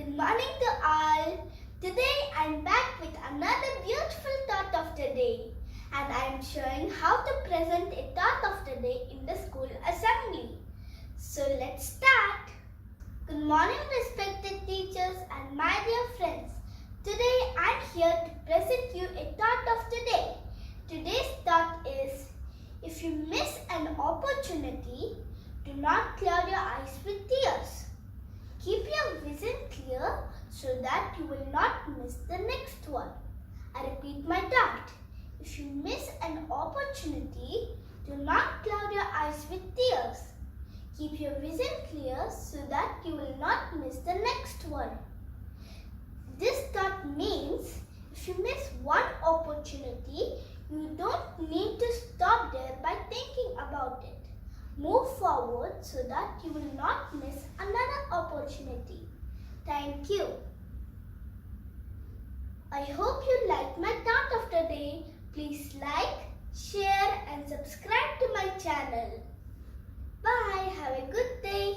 Good morning to all. Today I am back with another beautiful thought of the day, and I am showing how to present a thought of the day in the school assembly. So let's start. Good morning, respected teachers and my dear friends. Today I am here to present you a thought of the day. Today's thought is, if you miss an opportunity, do not cloud your eyes with tears. Keep your vision clear so that you will not miss the next one. I repeat my thought. If you miss an opportunity, do not cloud your eyes with tears. Keep your vision clear so that you will not miss the next one. This thought means if you miss one opportunity, you don't need to stop there by thinking about it. Move forward so that you will not miss another opportunity. Thank you. I hope you liked my thought of the day. Please like, share and subscribe to my channel. Bye. Have a good day.